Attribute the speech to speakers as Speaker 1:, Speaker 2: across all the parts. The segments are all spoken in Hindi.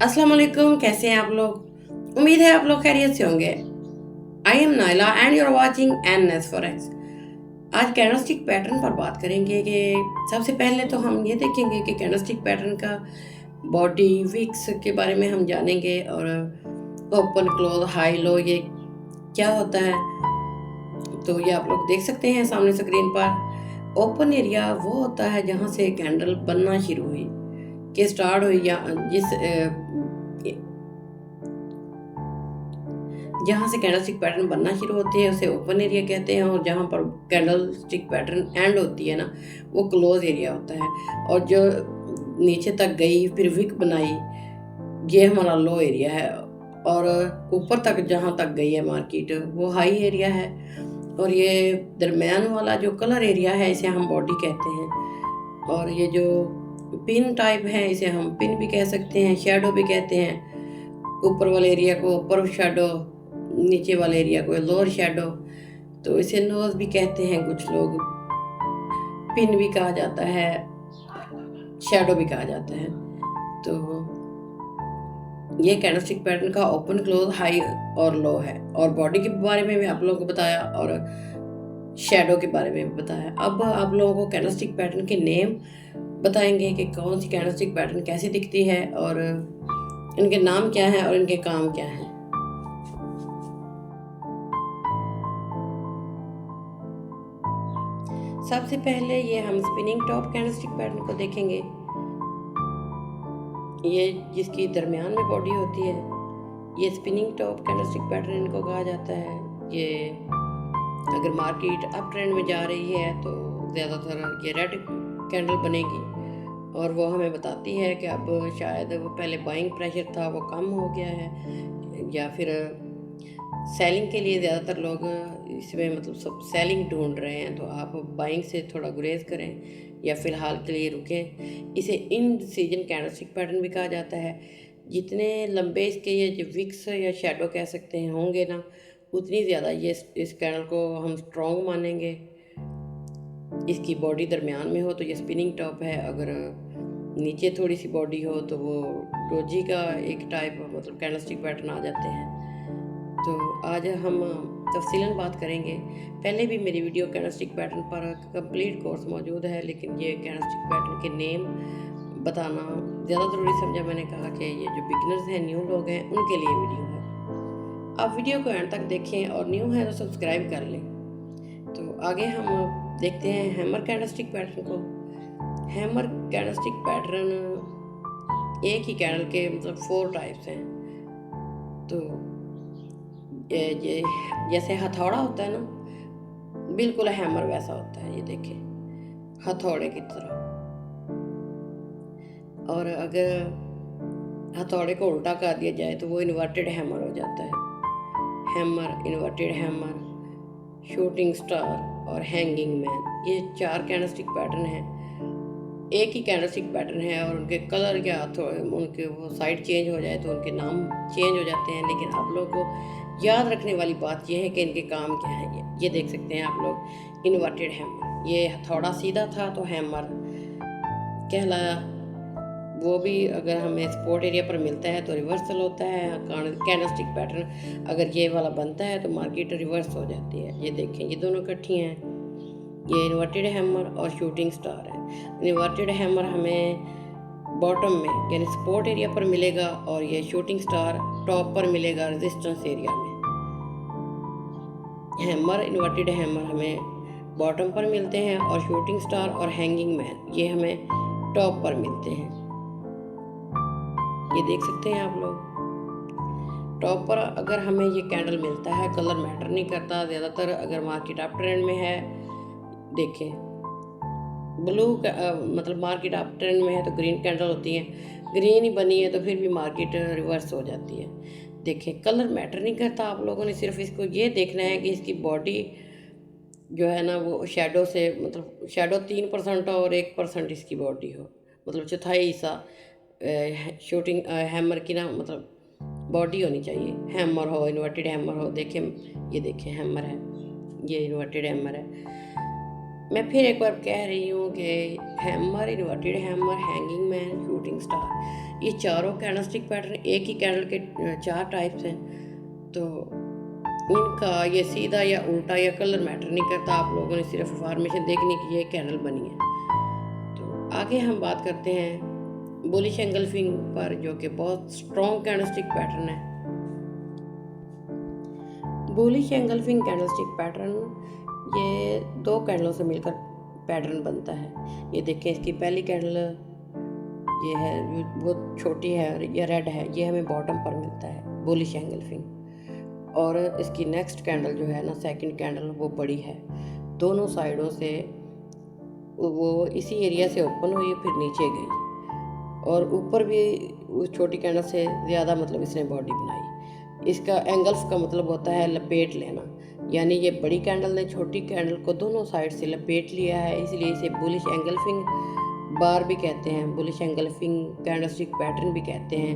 Speaker 1: अस्सलाम वालेकुम, कैसे हैं आप लोग। उम्मीद है आप लोग खैरियत से होंगे। I am Naila and you are watching N S for X. आज कैंडलस्टिक पैटर्न पर बात करेंगे कि सबसे पहले तो हम ये देखेंगे कि कैंडलस्टिक पैटर्न का बॉडी विक्स के बारे में हम जानेंगे और ओपन क्लोज हाई लो ये क्या होता है। तो ये आप लोग देख सकते हैं सामने स्क्रीन पर। ओपन एरिया वो होता है जहाँ से कैंडल बनना शुरू हुई कि स्टार्ट हुई या जहाँ से कैंडल स्टिक पैटर्न बनना शुरू होते हैं उसे ओपन एरिया कहते हैं, और जहाँ पर कैंडल स्टिक पैटर्न एंड होती है ना वो क्लोज एरिया होता है। और जो नीचे तक गई फिर विक बनाई ये हमारा लो एरिया है, और ऊपर तक जहाँ तक गई है मार्केट वो हाई एरिया है। और ये दरमियान वाला जो कलर एरिया है इसे हम बॉडी कहते हैं। और ये जो पिन टाइप है इसे हम पिन भी कह सकते हैं, शेडो भी कहते हैं। ऊपर वाले एरिया को अपर शेडो, नीचे वाले एरिया को लोअर शेडो, तो इसे नोज भी कहते हैं कुछ लोग, पिन भी कहा जाता है, शेडो भी कहा जाता है। तो ये कैंडलस्टिक पैटर्न का ओपन क्लोज हाई और लो है। और बॉडी के बारे में भी आप लोगों को बताया और शेडो के बारे में भी बताया। अब आप लोगों को कैंडलस्टिक पैटर्न के नेम बताएंगे कि कौन सी कैंडलस्टिक पैटर्न कैसी दिखती है और इनके नाम क्या हैं और इनके काम क्या हैं। सबसे पहले ये हम स्पिनिंग टॉप कैंडलस्टिक पैटर्न को देखेंगे। ये जिसकी दरमियान में बॉडी होती है ये स्पिनिंग टॉप कैंडलस्टिक पैटर्न इनको कहा जाता है। ये अगर मार्केट अप ट्रेंड में जा रही है तो ज़्यादातर ये रेड कैंडल बनेगी, और वो हमें बताती है कि अब शायद वो पहले बाइंग प्रेशर था वो कम हो गया है, या फिर सेलिंग के लिए ज़्यादातर लोग इसमें मतलब सब सेलिंग ढूंढ रहे हैं, तो आप बाइंग से थोड़ा गुरेज करें या फ़िलहाल के लिए रुकें। इसे इन सीजन कैंडलस्टिक पैटर्न भी कहा जाता है। जितने लंबे इसके ये जो विक्स या शेडो कह सकते हैं होंगे ना उतनी ज़्यादा ये इस कैंडल को हम स्ट्रॉन्ग मानेंगे। इसकी बॉडी दरमियान में हो तो ये स्पिनिंग टॉप है, अगर नीचे थोड़ी सी बॉडी हो तो वो डोजी का एक टाइप मतलब कैंडलस्टिक पैटर्न आ जाते हैं। तो आज हम तफसीलन बात करेंगे। पहले भी मेरी वीडियो कैंडलस्टिक पैटर्न पर कंप्लीट कोर्स मौजूद है, लेकिन ये कैंडलस्टिक पैटर्न के नेम बताना ज़्यादा ज़रूरी समझा। मैंने कहा कि ये जो बिगिनर्स हैं, न्यू लोग हैं, उनके लिए वीडियो है। आप वीडियो को एंड तक देखें और न्यू है तो सब्सक्राइब कर लें। तो आगे हम देखते हैं हैमर कैंडलस्टिक पैटर्न को। हैमर कैंडलस्टिक पैटर्न एक ही कैंडल के मतलब 4 टाइप्स हैं। तो ये जैसे हथौड़ा होता है ना, बिल्कुल हैमर वैसा होता है, ये देखें हथौड़े की तरह। और अगर हथौड़े को उल्टा कर दिया जाए तो वो इन्वर्टेड हैमर हो जाता है। Hammer, inverted hammer, shooting star और हैंगिंग मैन, ये 4 कैंडलस्टिक पैटर्न हैं। एक ही कैंडलस्टिक पैटर्न है और उनके कलर क्या उनके वो साइड चेंज हो जाए तो उनके नाम चेंज हो जाते हैं। लेकिन आप लोगों को याद रखने वाली बात यह है कि इनके काम क्या है। ये देख सकते हैं आप लोग, इन्वर्टेड हैमर, ये हथौड़ा सीधा था तो हैमर कहलाया। वो भी अगर हमें सपोर्ट एरिया पर मिलता है तो रिवर्सल होता है। कैंडलस्टिक पैटर्न अगर ये वाला बनता है तो मार्केट रिवर्स हो जाती है। ये देखें ये दोनों इकट्ठी हैं, ये इन्वर्टेड हैमर और शूटिंग स्टार है। इन्वर्टेड हैमर हमें बॉटम में यानी सपोर्ट एरिया पर मिलेगा और ये शूटिंग स्टार टॉप पर मिलेगा रेजिस्टेंस एरिया में। हैमर, इन्वर्टेड हैमर हमें बॉटम पर मिलते हैं और शूटिंग स्टार और हैंगिंग मैन ये हमें टॉप पर मिलते हैं। ये देख सकते हैं आप लोग। टॉप पर अगर हमें ये कैंडल मिलता है, कलर मैटर नहीं करता ज़्यादातर। अगर मार्केट अप ट्रेंड में है, देखें ब्लू मतलब मार्केट अप ट्रेंड में है तो ग्रीन कैंडल होती है, ग्रीन ही बनी है तो फिर भी मार्केट रिवर्स हो जाती है। देखें कलर मैटर नहीं करता। आप लोगों ने सिर्फ इसको ये देखना है कि इसकी बॉडी जो है ना वो शेडो से मतलब शेडो 3% और 1% इसकी बॉडी हो, मतलब चौथाई हिस्सा शूटिंग हैमर की ना मतलब बॉडी होनी चाहिए। हैमर हो, इन्वर्टेड हैमर हो, देखें ये देखें हैमर है, ये इन्वर्टेड हैमर है। मैं फिर एक बार कह रही हूँ कि hammer, inverted hammer, hanging man, shooting star ये चारों कैंडलस्टिक पैटर्न एक ही कैंडल के 4 टाइप्स हैं, तो इनका ये सीधा या उल्टा या कलर मैटर नहीं करता। आप लोगों ने सिर्फ फॉर्मेशन देखनी कि ये कैंडल बनी है। तो आगे हम बात करते हैं बुलिश एंगल्फिंग पर, जो कि बहुत स्ट्रॉन्ग कैंडलस्टिक पैटर्न है। बुलिश एंगल्फिंग कैंडलस्टिक पैटर्न ये 2 कैंडलों से मिलकर पैटर्न बनता है। ये देखें, इसकी पहली कैंडल ये है, वो छोटी है और ये रेड है, ये हमें बॉटम पर मिलता है बुलिश एंगल्फिंग। और इसकी नेक्स्ट कैंडल जो है ना, सेकंड कैंडल, वो बड़ी है, दोनों साइडों से वो इसी एरिया से ओपन हुई फिर नीचे गई, और ऊपर भी उस छोटी कैंडल से ज़्यादा मतलब इसने बॉडी बनाई। इसका एंगल्फ का मतलब होता है लपेट लेना, यानी ये बड़ी कैंडल ने छोटी कैंडल को दोनों साइड से लपेट लिया है, इसलिए इसे बुलिश एंगल्फिंग बार भी कहते हैं, बुलिश एंगल्फिंग कैंडलस्टिक पैटर्न भी कहते हैं।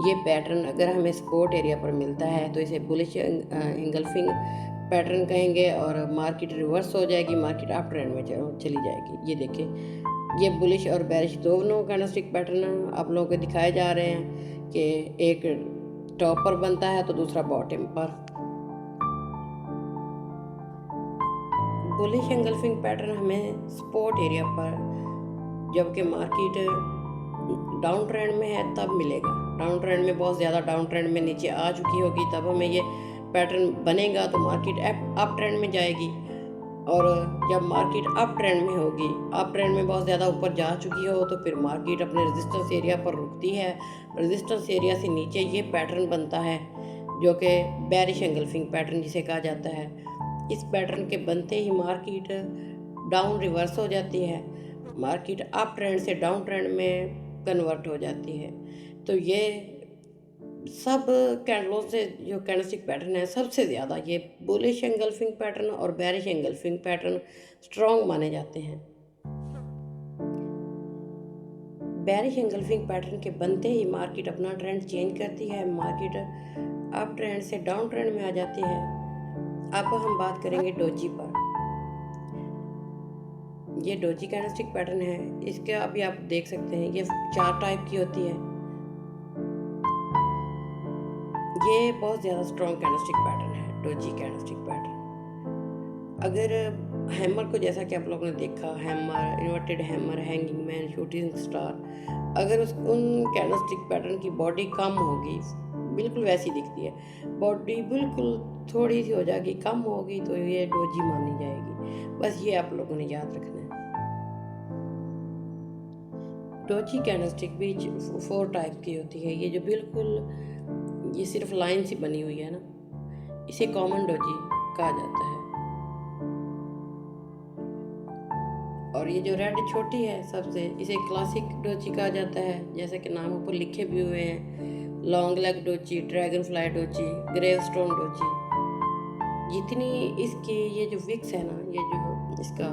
Speaker 1: ये पैटर्न अगर हमें सपोर्ट एरिया पर मिलता है तो इसे बुलिश एंगल्फिंग पैटर्न कहेंगे, और मार्केट रिवर्स हो जाएगी, मार्केट अप ट्रेंड में चली जाएगी। ये देखिए, ये बुलिश और बेरिश दोनों कैंडलस्टिक पैटर्न आप लोगों को दिखाए जा रहे हैं कि एक टॉप पर बनता है तो दूसरा बॉटम पर। बुलिश एंगल्फिंग पैटर्न हमें सपोर्ट एरिया पर, जबकि मार्केट डाउन ट्रेंड में है तब मिलेगा। डाउन ट्रेंड में बहुत ज़्यादा डाउन ट्रेंड में नीचे आ चुकी होगी तब हमें ये पैटर्न बनेगा, तो मार्केट अप ट्रेंड में जाएगी। और जब मार्केट अप ट्रेंड में होगी, अप ट्रेंड में बहुत ज़्यादा ऊपर जा चुकी हो, तो फिर मार्केट अपने रेजिस्टेंस एरिया पर रुकती है। रेजिस्टेंस एरिया से नीचे ये पैटर्न बनता है, जो कि बेरिश एंगल्फिंग पैटर्न जिसे कहा जाता है। इस पैटर्न के बनते ही मार्केट डाउन रिवर्स हो जाती है, मार्केट अप ट्रेंड से डाउन ट्रेंड में कन्वर्ट हो जाती है। तो ये सब कैंडलों से जो कैंडलस्टिक पैटर्न है, सबसे ज़्यादा ये बुलिश एंगल्फिंग पैटर्न और बेरिश एंगल्फिंग पैटर्न स्ट्रॉन्ग माने जाते हैं। बेरिश एंगल्फिंग पैटर्न के बनते ही मार्केट अपना ट्रेंड चेंज करती है, मार्केट अप ट्रेंड से डाउन ट्रेंड में आ जाती है। अब हम बात करेंगे डोजी पर। ये डोजी कैंडलस्टिक पैटर्न है, इसके अभी आप देख सकते हैं ये 4 टाइप की होती है। ये बहुत ज़्यादा स्ट्रॉन्ग कैंडलस्टिक पैटर्न है, डोजी कैंडलस्टिक पैटर्न। अगर हैमर को, जैसा कि आप लोगों ने देखा, hammer, inverted hammer, hanging man, shooting star, अगर उन कैंडलस्टिक पैटर्न की बॉडी कम होगी, बिल्कुल वैसी दिखती है, बॉडी बिल्कुल थोड़ी सी हो जाएगी, कम होगी, तो ये डोजी मानी जाएगी। बस ये आप लोगों ने याद रखना है। डोजी कैंडलस्टिक भी 4 टाइप की होती है। ये जो बिल्कुल ये सिर्फ लाइन सी बनी हुई है ना, इसे कॉमन डोजी कहा जाता है। और ये जो रेड छोटी है सबसे, इसे क्लासिक डोजी कहा जाता है, जैसे कि नाम ऊपर लिखे भी हुए हैं, long leg doji, dragon fly doji, gravestone doji. जितनी इसकी ये जो विक्स है ना, ये जो इसका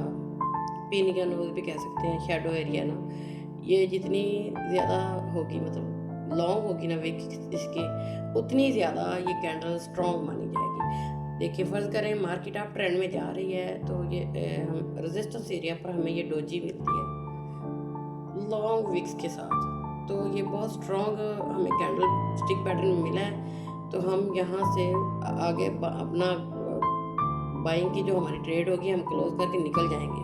Speaker 1: पिन का नोज भी कह सकते हैं, शेडो एरिया ना, ये जितनी ज़्यादा होगी, मतलब लॉन्ग होगी ना विक इसकी, उतनी ज़्यादा ये कैंडल स्ट्रॉन्ग मानी जाएगी। देखिए, फ़र्ज़ करें मार्केट आप ट्रेंड में जा रही है, तो ये हम रेजिस्टेंस एरिया पर हमें ये डोजी मिलती है लॉन्ग विक्स के साथ, तो ये बहुत स्ट्रॉन्ग हमें कैंडल स्टिक पैटर्न मिला है। तो हम यहाँ से आगे अपना बाइंग की जो हमारी ट्रेड होगी, हम क्लोज करके निकल जाएंगे,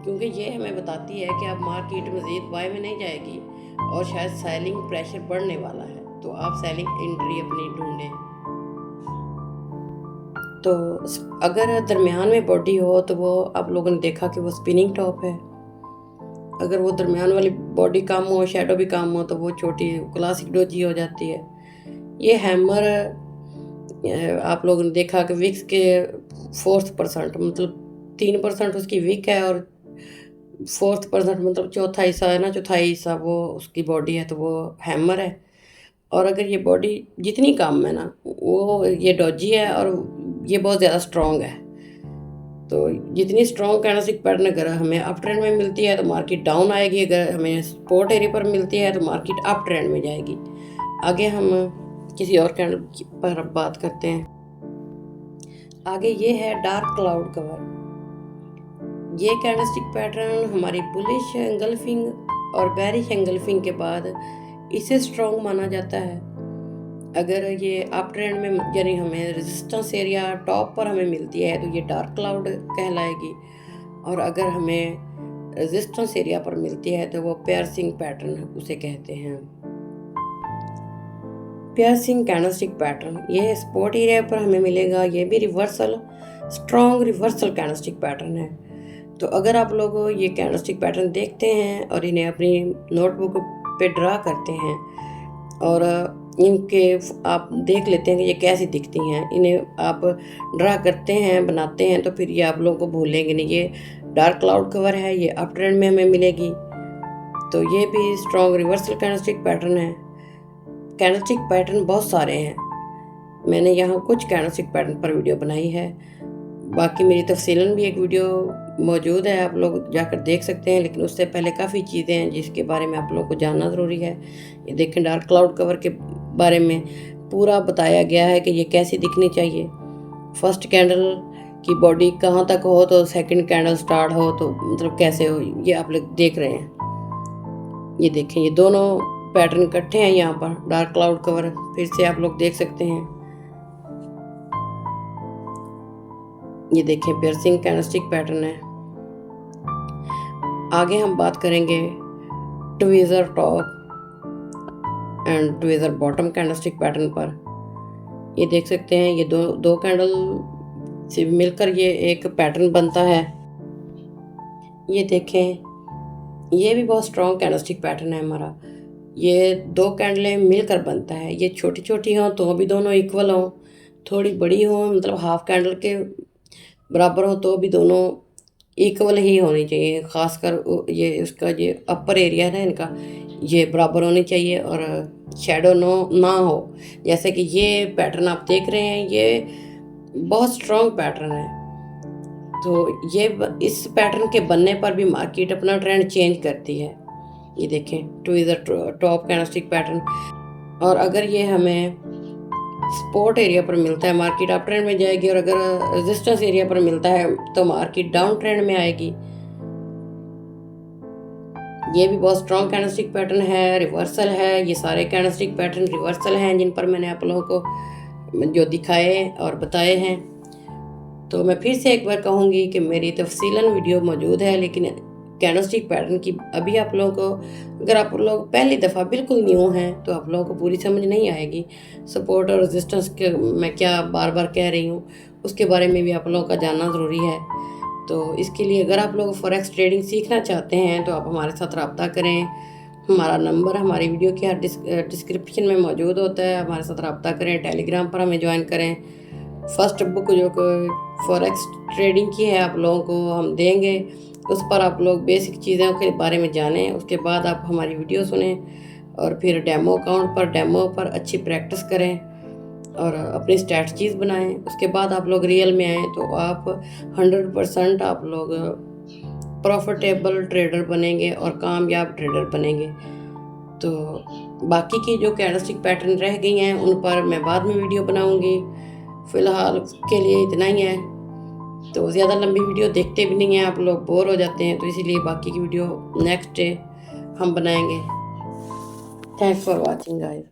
Speaker 1: क्योंकि ये हमें बताती है कि अब मार्केट मज़ीद बाय में नहीं जाएगी और शायद सेलिंग प्रेशर बढ़ने वाला है, तो आप सेलिंग एंट्री अपनी ढूंढें। तो अगर दरमियान में बॉडी हो तो वो आप लोगों ने देखा कि वो स्पिनिंग टॉप है। अगर वो दरमियान वाली बॉडी कम हो, शेडो भी कम हो, तो वो छोटी क्लासिक डोजी हो जाती है। ये हैमर आप लोगों ने देखा कि विक्स के 4% मतलब 3% उसकी विक है, और 4% मतलब चौथा हिस्सा है ना, चौथाई हिस्सा वो उसकी बॉडी है, तो वो हैमर है। और अगर ये बॉडी जितनी कम है ना, वो ये डोजी है, और ये बहुत ज़्यादा स्ट्रॉन्ग है। तो जितनी स्ट्रॉन्ग कैंडलस्टिक पैटर्न अगर हमें अप ट्रेंड में मिलती है तो मार्केट डाउन आएगी, अगर हमें सपोर्ट एरिया पर मिलती है तो मार्केट अप ट्रेंड में जाएगी। आगे हम किसी और कैंडल पर बात करते हैं। आगे ये है डार्क क्लाउड कवर। ये कैंडलस्टिक पैटर्न हमारी बुलिश एंगल्फिंग और बेरिश एंगल्फिंग के बाद इसे स्ट्रॉन्ग माना जाता है। अगर ये अप ट्रेंड में यानी हमें रेजिस्टेंस एरिया टॉप पर हमें मिलती है तो ये डार्क क्लाउड कहलाएगी, और अगर हमें रेजिस्टेंस एरिया पर मिलती है तो वो पियर्सिंग पैटर्न उसे कहते हैं। पियर्सिंग कैंडलस्टिक पैटर्न ये सपोर्ट एरिया पर हमें मिलेगा, ये भी reversal strong reversal candlestick pattern है। तो अगर आप लोग ये कैंडलस्टिक पैटर्न देखते हैं और इन्हें अपनी नोटबुक पे ड्रा करते हैं और इनके आप देख लेते हैं कि ये कैसी दिखती हैं, इन्हें आप ड्रा करते हैं बनाते हैं, तो फिर ये आप लोगों को भूलेंगे नहीं। ये डार्क क्लाउड कवर है, ये अप ट्रेंड में हमें मिलेगी, तो ये भी स्ट्रॉन्ग रिवर्सल कैंडलस्टिक पैटर्न है। कैंडलस्टिक पैटर्न बहुत सारे हैं, मैंने यहाँ कुछ कैंडलस्टिक पैटर्न पर वीडियो बनाई है, बाकी मेरी तफसीलन भी एक वीडियो मौजूद है, आप लोग जाकर देख सकते हैं। लेकिन उससे पहले काफ़ी चीज़ें हैं जिसके बारे में आप लोगों को जानना ज़रूरी है। ये देखें, डार्क क्लाउड कवर के बारे में पूरा बताया गया है कि ये कैसी दिखनी चाहिए। फर्स्ट कैंडल की बॉडी कहाँ तक हो तो सेकंड कैंडल स्टार्ट हो तो मतलब कैसे हो, ये आप लोग देख रहे हैं। ये देखें, ये दोनों पैटर्न इकट्ठे हैं यहाँ पर, डार्क क्लाउड कवर फिर से आप लोग देख सकते हैं। ये देखें, पियर्सिंग कैंडलस्टिक पैटर्न है। आगे हम बात करेंगे tweezer top and tweezer bottom candlestick pattern पर। ये देख सकते हैं, ये दो कैंडल से मिलकर ये एक पैटर्न बनता है। ये देखें, ये भी बहुत स्ट्रॉन्ग कैंडलस्टिक पैटर्न है हमारा। ये दो कैंडलें मिलकर बनता है, ये छोटी छोटी हों तो भी दोनों इक्वल हों, थोड़ी बड़ी हों मतलब हाफ कैंडल के बराबर हो तो भी दोनों इक्वल ही होनी चाहिए। ख़ासकर ये उसका ये अपर एरिया है इनका, ये बराबर होनी चाहिए और शेडो ना हो। जैसे कि ये पैटर्न आप देख रहे हैं, ये बहुत स्ट्रॉन्ग पैटर्न है। तो ये इस पैटर्न के बनने पर भी मार्केट अपना ट्रेंड चेंज करती है। ये देखें, ट्वीज़र टॉप कैंडलस्टिक पैटर्न, और अगर ये हमें सपोर्ट एरिया पर मिलता है मार्केट अप ट्रेंड में जाएगी, और अगर रेजिस्टेंस एरिया पर मिलता है तो मार्केट डाउन ट्रेंड में आएगी। ये भी बहुत स्ट्रॉन्ग कैंडलस्टिक पैटर्न है, रिवर्सल है। ये सारे कैंडलस्टिक पैटर्न रिवर्सल हैं जिन पर मैंने आप लोगों को जो दिखाए और बताए हैं। तो मैं फिर से एक बार कहूँगी कि मेरी तफसीलन वीडियो मौजूद है, लेकिन कैंडलस्टिक पैटर्न की अभी आप लोगों को, अगर आप लोग पहली दफ़ा बिल्कुल न्यू हैं तो आप लोगों को पूरी समझ नहीं आएगी। सपोर्ट और रेजिस्टेंस के मैं क्या बार बार कह रही हूँ उसके बारे में भी आप लोगों का जानना ज़रूरी है। तो इसके लिए अगर आप लोग फॉरेक्स ट्रेडिंग सीखना चाहते हैं तो आप हमारे साथ रब्ता करें। हमारा नंबर हमारी वीडियो के हर डिस्क्रिप्शन में मौजूद होता है, हमारे साथ रब्ता करें। टेलीग्राम पर हमें ज्वाइन करें। फर्स्ट बुक जो फॉरेक्स ट्रेडिंग की है आप लोगों को हम देंगे, उस पर आप लोग बेसिक चीज़ों के बारे में जानें। उसके बाद आप हमारी वीडियो सुनें और फिर डेमो अकाउंट पर डेमो पर अच्छी प्रैक्टिस करें और अपनी स्ट्रैटजीज़ बनाएं। उसके बाद आप लोग रियल में आएँ तो आप 100% आप लोग प्रॉफिटेबल ट्रेडर बनेंगे और कामयाब ट्रेडर बनेंगे। तो बाकी की जो कैंडलस्टिक पैटर्न रह गई हैं उन पर मैं बाद में वीडियो बनाऊंगी। फ़िलहाल के लिए इतना ही है। तो ज़्यादा लंबी वीडियो देखते भी नहीं हैं आप लोग, बोर हो जाते हैं, तो इसीलिए बाकी की वीडियो नेक्स्ट डे हम बनाएंगे। Thanks for watching guys.